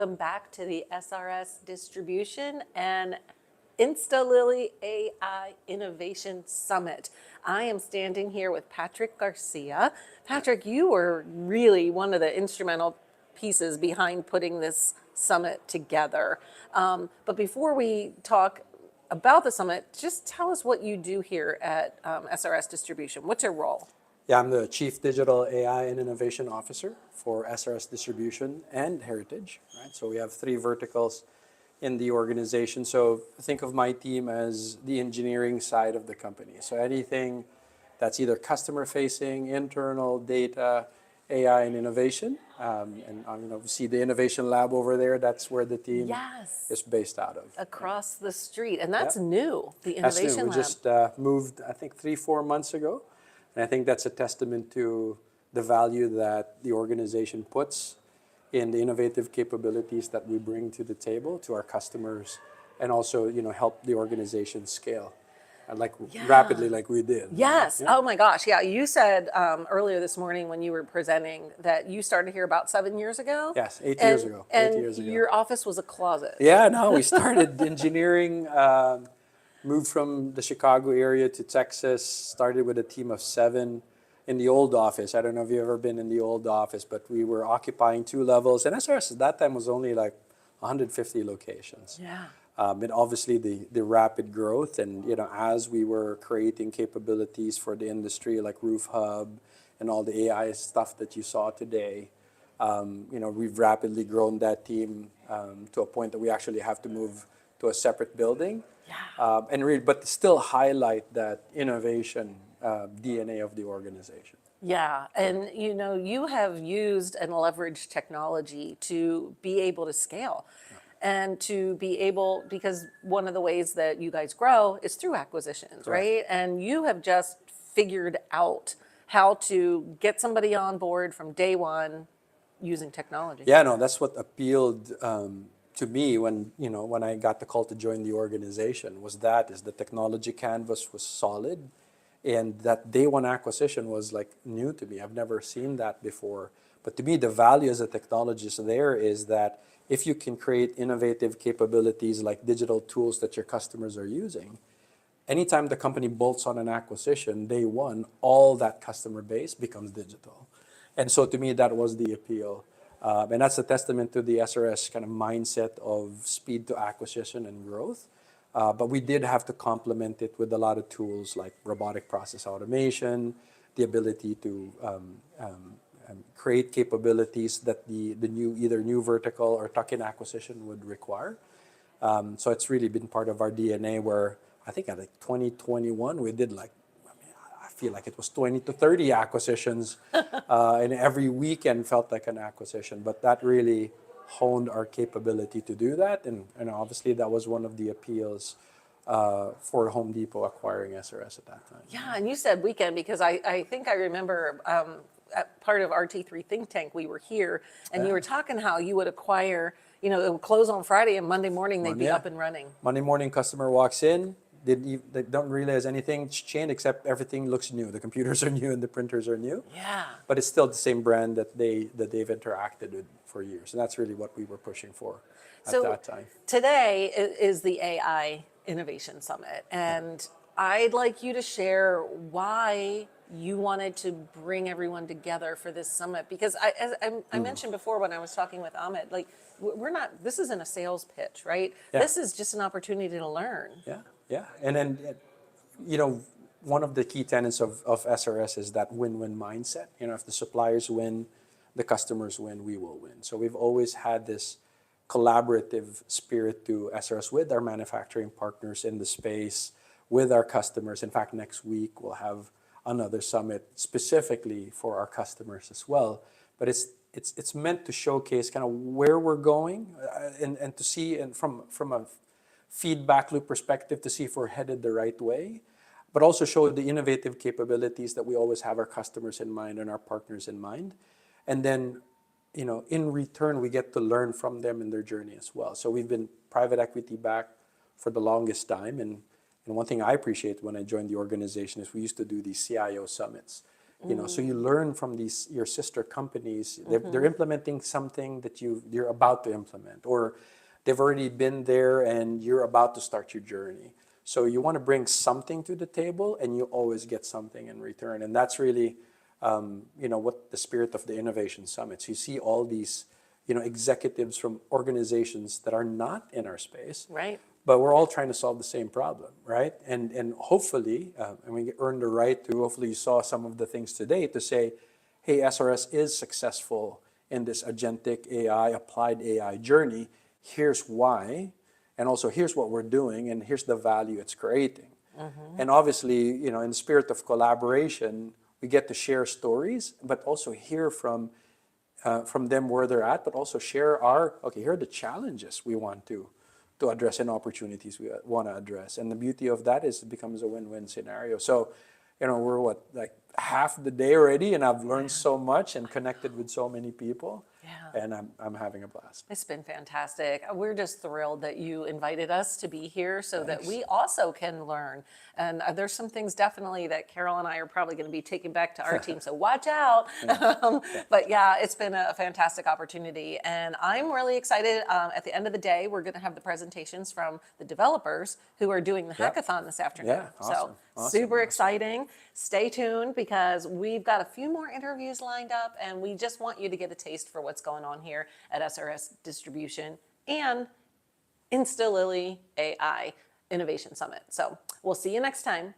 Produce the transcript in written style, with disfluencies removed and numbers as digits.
Welcome back to the SRS Distribution and InstaLILY AI Innovation Summit. I am standing here with Patrick Garcia. Patrick, you were really one of the instrumental pieces behind putting this summit together. But before we talk about the summit, just tell us what you do here at SRS Distribution. What's your role? Yeah, I'm the Chief Digital AI and Innovation Officer for SRS Distribution and Heritage, right? So we have three verticals in the organization. So think of my team as the engineering side of the company. So anything that's either customer-facing, internal, data, AI, and innovation. We see the innovation lab over there. That's where the team is based out of. Across the street. And that's new, the That's innovation new. lab. We just moved, I think, 3-4 months ago. And I think that's a testament to the value that the organization puts in the innovative capabilities that we bring to the table to our customers, and also, help the organization scale rapidly like we did. Yes. Yeah. Oh my gosh. Yeah. You said earlier this morning when you were presenting that you started here about 7 years ago. Yes, 8 years ago. And 8 years ago. your office was a closet. Yeah, no, we started engineering, moved from the Chicago area to Texas, started with a team of 7 in the old office. I don't know if you've ever been in the old office, but we were occupying 2 levels. And SRS at that time was only like 150 locations. Yeah. And obviously the rapid growth, and as we were creating capabilities for the industry like Roof Hub and all the AI stuff that you saw today, we've rapidly grown that team to a point that we actually have to move to a separate building. Yeah. But still highlight that innovation DNA of the organization. Yeah. And you have used and leveraged technology to be able to scale. And to be able, because one of the ways that you guys grow is through acquisitions, right? And you have just figured out how to get somebody on board from day one using technology. Yeah, no, that's what appealed to me when I got the call to join the organization is the technology canvas was solid, and that day one acquisition was like new to me. I've never seen that before. But to me, the value as a technologist there is that if you can create innovative capabilities like digital tools that your customers are using, anytime the company bolts on an acquisition, day one, all that customer base becomes digital. And so to me, that was the appeal. And that's a testament to the SRS kind of mindset of speed to acquisition and growth. But we did have to complement it with a lot of tools like robotic process automation, the ability to create capabilities that the either new vertical or tuck-in acquisition would require. So it's really been part of our DNA, where I think at 2021 we did I feel like it was 20 to 30 acquisitions, and every weekend felt like an acquisition. But that really honed our capability to do that, and obviously that was one of the appeals for Home Depot acquiring SRS at that time. Yeah, and you said weekend because I think I remember at part of RT3 Think Tank, we were here, and you were talking how you would acquire, it would close on Friday, and Monday morning they'd be up and running. Monday morning, customer walks in, they don't realize anything's changed except everything looks new. The computers are new and the printers are new. Yeah. But it's still the same brand that they've interacted with for years, and that's really what we were pushing for at that time. Today is the AI Innovation Summit, and I'd like you to share why you wanted to bring everyone together for this summit, because I mentioned before when I was talking with Ahmed, this isn't a sales pitch, right? Yeah. This is just an opportunity to learn. Yeah. And then, one of the key tenets of SRS is that win-win mindset. If the suppliers win, the customers win, we will win. So we've always had this collaborative spirit to SRS with our manufacturing partners in the space, with our customers. In fact, next week we'll have another summit specifically for our customers as well. But it's meant to showcase kind of where we're going, and to see, and from a feedback loop perspective, to see if we're headed the right way, but also show the innovative capabilities that we always have our customers in mind and our partners in mind. And then, in return, we get to learn from them in their journey as well. So we've been private equity backed for the longest time, and one thing I appreciate when I joined the organization is we used to do these CIO summits. You know, so you learn from these your sister companies. They're implementing something that you're about to implement, or they've already been there and you're about to start your journey. So you want to bring something to the table, and you always get something in return. And that's really, you know, what the spirit of the innovation summits. You see all these, you know, executives from organizations that are not in our space, Right. but we're all trying to solve the same problem, right? And hopefully, and we earn the right to, hopefully you saw some of the things today to say, hey, SRS is successful in this agentic AI, applied AI journey. Here's why, and also here's what we're doing, and here's the value it's creating. And obviously, you know, in the spirit of collaboration, we get to share stories, but also hear from them where they're at, but also share okay, here are the challenges we want to address and opportunities we want to address. And the beauty of that is it becomes a win-win scenario. So, you know, we're like half the day already, and I've learned so much and connected with so many people. Yeah. And I'm having a blast. It's been fantastic. We're just thrilled that you invited us to be here so that Thanks. we also can learn. And there's some things definitely that Carol and I are probably going to be taking back to our team, so watch out. But yeah, it's been a fantastic opportunity. And I'm really excited. At the end of the day, we're going to have the presentations from the developers who are doing the hackathon this afternoon. Yeah, awesome. So super exciting. Stay tuned because we've got a few more interviews lined up, and we just want you to get a taste for what's going on here at SRS Distribution and InstaLILY AI Innovation Summit. So we'll see you next time.